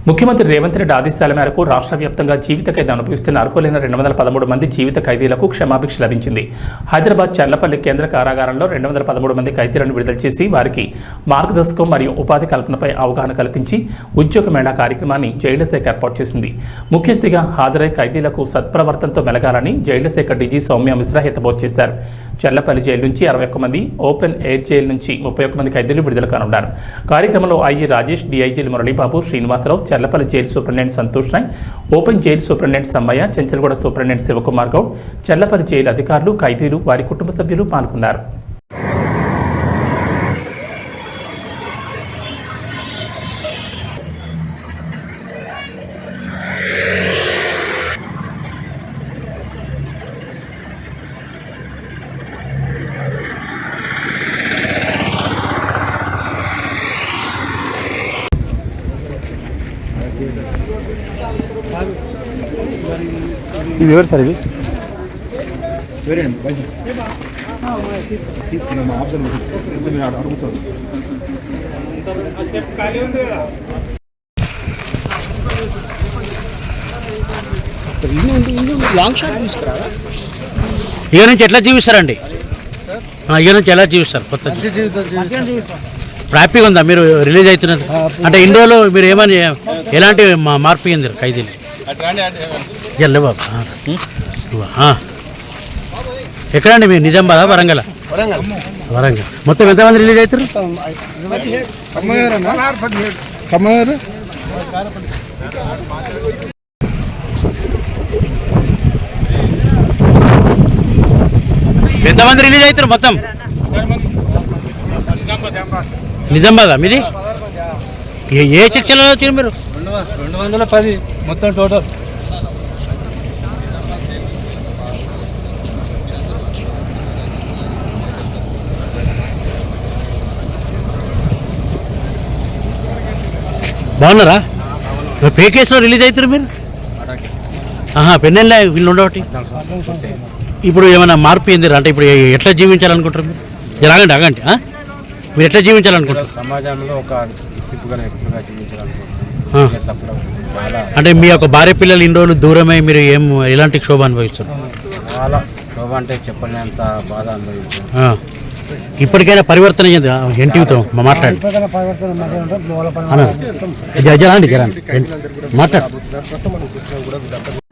ముఖ్యమంత్రి రేవంత్ రెడ్డి ఆదేశాల మేరకు రాష్ట్ర వ్యాప్తంగా జీవిత ఖైదు అనుభవిస్తున్న అర్హులైన 213 మంది జీవిత ఖైదీలకు క్షమాభిక్ష లభించింది. హైదరాబాద్ చర్లపల్లి కేంద్ర కారాగారంలో 213 మంది ఖైదీలను విడుదల చేసి వారికి మార్గదర్శకం మరియు ఉపాధి కల్పనపై అవగాహన కల్పించి ఉద్యోగ మేళా కార్యక్రమాన్ని జైళ్ల శాఖ ఏర్పాటు చేసింది. ముఖ్య అతిథిగా హాజరై ఖైదీలకు సత్ప్రవర్తనతో మెలగాలని జైళ్ల శాఖ డీజీ సౌమ్య మిశ్రా హితబోధ చేశారు. చర్లపల్లి జైలు నుంచి 61 మంది, ఓపెన్ ఎయిర్ జైలు నుంచి 31 మంది ఖైదీలు విడుదల కానున్నారు. కార్యక్రమంలో ఐజీ రాజేష్, డీఐజీలు మురళీబాబు, శ్రీనివాసరావు, చర్లపల్లి జైలు సూపరింటెండెంట్ సంతోష్ నాయ్, open jail superintendent Sammaiah, Chanchalguda superintendent Shivakumar Goud, Charlapalli jail అధికారులు, ఖైదీలు, వారి కుటుంబ సభ్యులు పాల్గొన్నారు. ఇది ఎవరు సార్? ఇది లాంగ్ షాట్ తీసుకురా. ఇక నుంచి ఎట్లా జీవిస్తారండి? ఇక నుంచి ఎలా జీవిస్తారు? కొత్త హ్యాపీగా ఉందా మీరు రిలీజ్ అవుతున్నది? అంటే ఇన్ని రోజులు మీరు ఏమని ఎలాంటి మార్పు అయింది ఖైదీలు? ఎక్కడండి మీరు? నిజామాబాద్, వరంగల్? వరంగల్. మొత్తం ఎంతమంది రిలీజ్ అవుతారు? ఎంతమంది రిలీజ్ అవుతారు మొత్తం? నిజామాబాద్ మీది? ఏ సెక్షన్లో వచ్చారు మీరు? 210 మొత్తం టోటల్. బాగున్నారా? పే కేసులో రిలీజ్ అవుతారు మీరు? పెన్నెళ్ళ వీళ్ళు ఉండవటి. ఇప్పుడు ఏమైనా మార్పు ఏంది అంటే ఇప్పుడు ఎట్లా జీవించాలనుకుంటారు మీరు? రాగండి ఆగండి. మీరు ఎట్లా జీవించాలనుకుంటారు? సమాజంలో ఒక వ్యక్తిగా జీవించాలనుకుంటున్నారు. అంటే మీ యొక్క భార్య పిల్లలు ఇన్ని రోజులు దూరమై మీరు ఎలాంటి క్షోభ అనుభవిస్తున్నారు? చాలా క్షోభ అంటే చెప్పలేనంత బాధ అనుభవించారు. ఇప్పటికైనా పరివర్తన ఏంటితో మాట్లాడి మాట్లాడు.